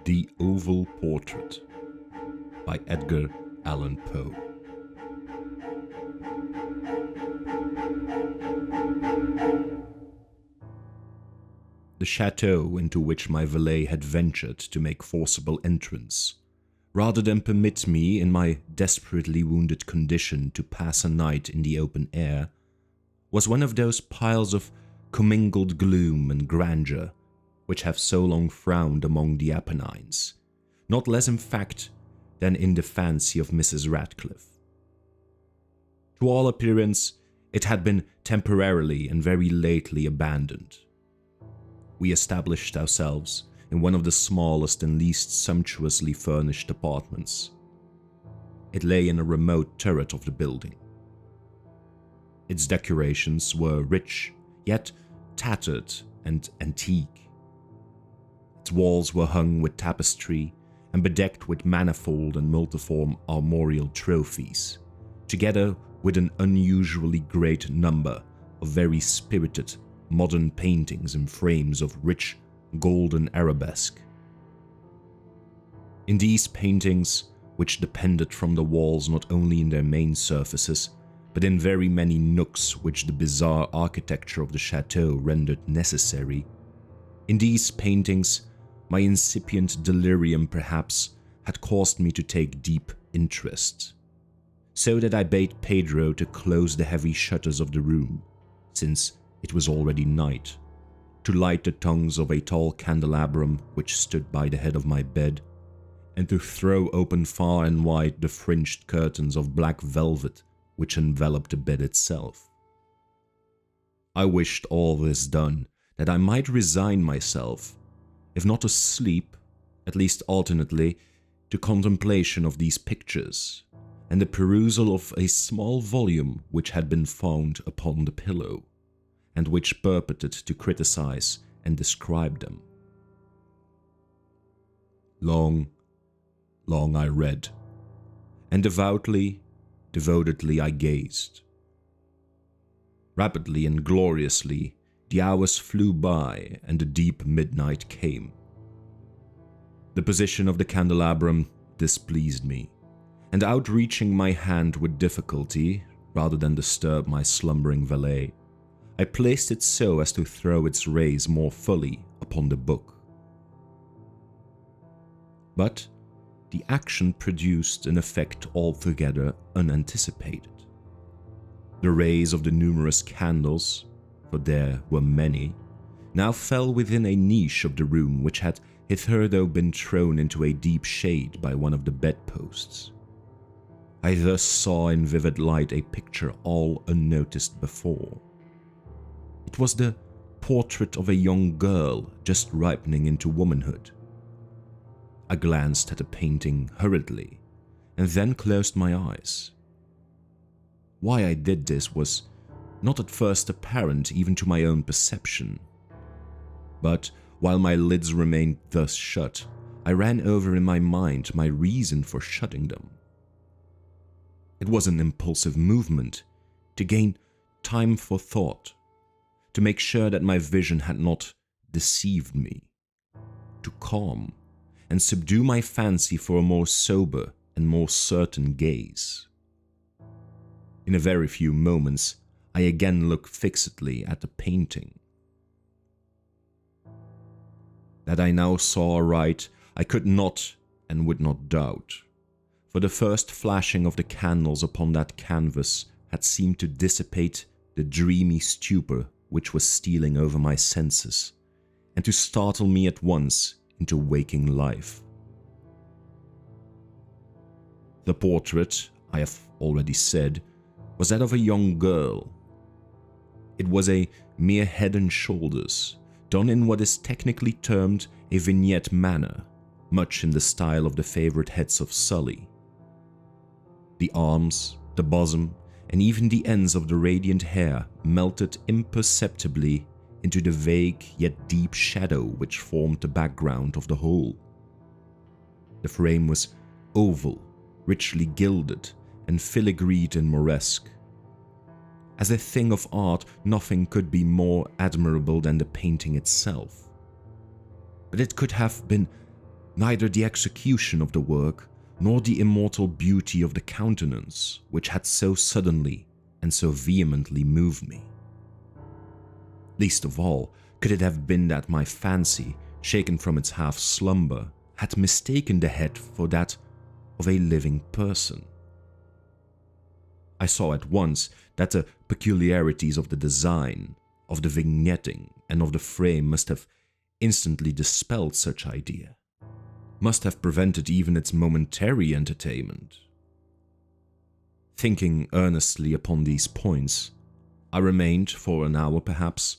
The Oval Portrait by Edgar Allan Poe. The chateau into which my valet had ventured to make forcible entrance, rather than permit me in my desperately wounded condition to pass a night in the open air, was one of those piles of commingled gloom and grandeur which have so long frowned among the Apennines, not less in fact than in the fancy of Mrs. Radcliffe. To all appearance, it had been temporarily and very lately abandoned. We established ourselves in one of the smallest and least sumptuously furnished apartments. It lay in a remote turret of the building. Its decorations were rich, yet tattered and antique. Its walls were hung with tapestry and bedecked with manifold and multiform armorial trophies, together with an unusually great number of very spirited modern paintings in frames of rich golden arabesque. In these paintings, which depended from the walls not only in their main surfaces, but in very many nooks which the bizarre architecture of the chateau rendered necessary, in these paintings my incipient delirium perhaps had caused me to take deep interest, so that I bade Pedro to close the heavy shutters of the room, since it was already night, to light the tongues of a tall candelabrum which stood by the head of my bed, and to throw open far and wide the fringed curtains of black velvet which enveloped the bed itself. I wished all this done that I might resign myself, if not to sleep, at least alternately, to contemplation of these pictures, and the perusal of a small volume which had been found upon the pillow, and which purported to criticize and describe them. Long I read, and devotedly I gazed. Rapidly and gloriously the hours flew by and the deep midnight came. The position of the candelabrum displeased me, and outreaching my hand with difficulty, rather than disturb my slumbering valet, I placed it so as to throw its rays more fully upon the book. But the action produced an effect altogether unanticipated. The rays of the numerous candles, for there were many, now fell within a niche of the room which had hitherto been thrown into a deep shade by one of the bedposts. I thus saw in vivid light a picture all unnoticed before. It was the portrait of a young girl just ripening into womanhood. I glanced at the painting hurriedly, and then closed my eyes. Why I did this was not at first apparent even to my own perception. But while my lids remained thus shut, I ran over in my mind my reason for shutting them. It was an impulsive movement, to gain time for thought, to make sure that my vision had not deceived me, to calm and subdue my fancy for a more sober and more certain gaze. In a very few moments, I again looked fixedly at the painting. That I now saw aright, I could not and would not doubt, for the first flashing of the candles upon that canvas had seemed to dissipate the dreamy stupor which was stealing over my senses, and to startle me at once into waking life. The portrait, I have already said, was that of a young girl. It was a mere head and shoulders, done in what is technically termed a vignette manner, much in the style of the favorite heads of Sully. The arms, the bosom, and even the ends of the radiant hair melted imperceptibly into the vague yet deep shadow which formed the background of the whole. The frame was oval, richly gilded, and filigreed in moresque. As a thing of art, nothing could be more admirable than the painting itself. But it could have been neither the execution of the work nor the immortal beauty of the countenance which had so suddenly and so vehemently moved me. Least of all could it have been that my fancy, shaken from its half-slumber, had mistaken the head for that of a living person. I saw at once that the peculiarities of the design, of the vignetting, and of the frame must have instantly dispelled such idea, must have prevented even its momentary entertainment. Thinking earnestly upon these points, I remained for an hour perhaps,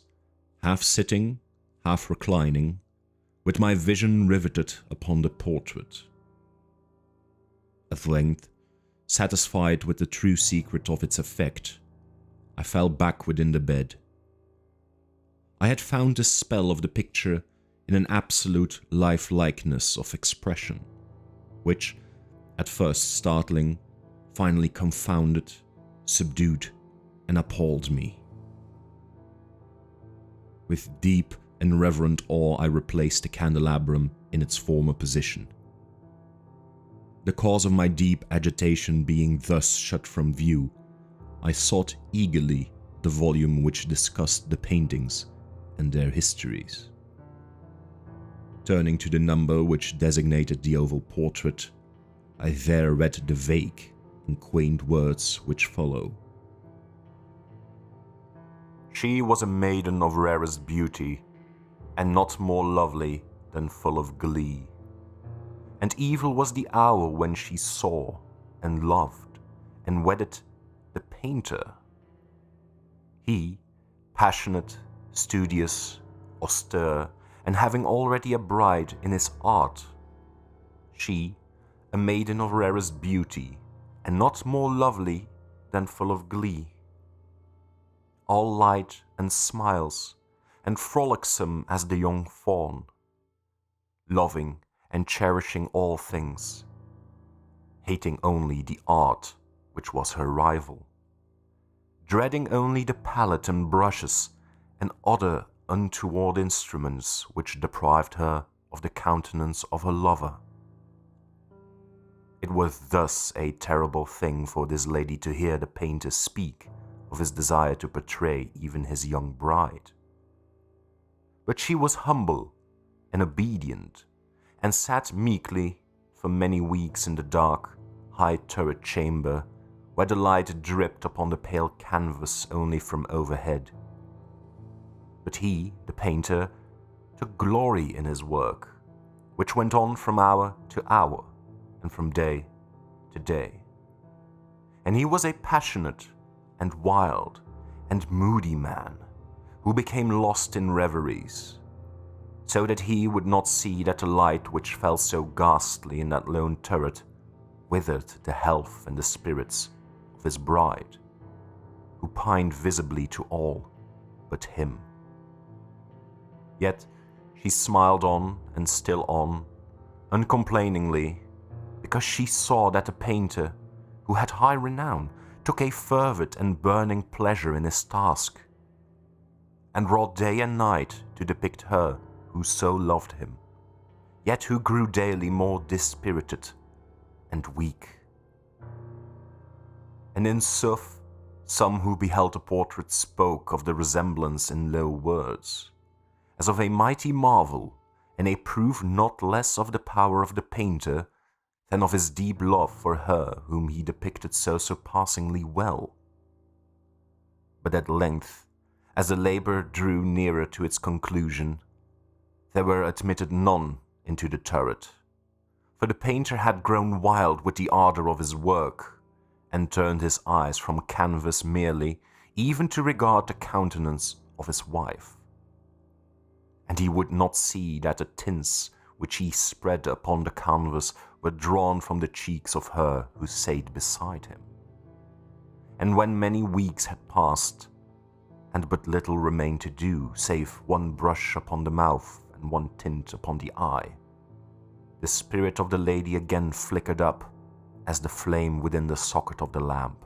half sitting, half reclining, with my vision riveted upon the portrait. At length, satisfied with the true secret of its effect, I fell back within the bed. I had found the spell of the picture in an absolute lifelikeness of expression, which, at first startling, finally confounded, subdued, and appalled me. With deep and reverent awe I replaced the candelabrum in its former position. The cause of my deep agitation being thus shut from view, I sought eagerly the volume which discussed the paintings and their histories. Turning to the number which designated the oval portrait, I there read the vague and quaint words which follow. She was a maiden of rarest beauty, and not more lovely than full of glee. And evil was the hour when she saw, and loved, and wedded the painter. He, passionate, studious, austere, and having already a bride in his art. She, a maiden of rarest beauty, and not more lovely than full of glee. All light and smiles, and frolicsome as the young fawn, loving and cherishing all things, hating only the art which was her rival, dreading only the palette and brushes and other untoward instruments which deprived her of the countenance of her lover. It was thus a terrible thing for this lady to hear the painter speak of his desire to portray even his young bride. But she was humble and obedient, and sat meekly for many weeks in the dark, high turret chamber, where the light dripped upon the pale canvas only from overhead. But he, the painter, took glory in his work, which went on from hour to hour, and from day to day. And he was a passionate and wild and moody man, who became lost in reveries, so that he would not see that the light which fell so ghastly in that lone turret withered the health and the spirits of his bride, who pined visibly to all but him. Yet she smiled on and still on, uncomplainingly, because she saw that the painter, who had high renown, took a fervid and burning pleasure in his task, and wrought day and night to depict her who so loved him, yet who grew daily more dispirited and weak. And in sooth, some who beheld the portrait spoke of the resemblance in low words, as of a mighty marvel, and a proof not less of the power of the painter than of his deep love for her whom he depicted so surpassingly well. But at length, as the labor drew nearer to its conclusion, there were admitted none into the turret, for the painter had grown wild with the ardor of his work, and turned his eyes from canvas merely, even to regard the countenance of his wife. And he would not see that the tints which he spread upon the canvas were drawn from the cheeks of her who sate beside him. And when many weeks had passed, and but little remained to do, save one brush upon the mouth and one tint upon the eye, the spirit of the lady again flickered up as the flame within the socket of the lamp.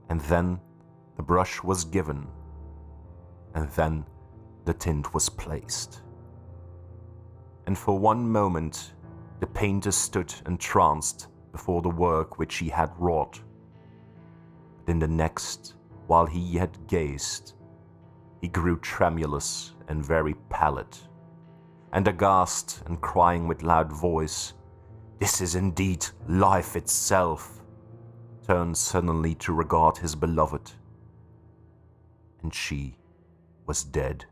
And then the brush was given, and then the tint was placed. and for one moment the painter stood entranced before the work which he had wrought. But in the next, while he had gazed, he grew tremulous and very pallid, and aghast and crying with loud voice, "This is indeed life itself," turned suddenly to regard his beloved, and she was dead.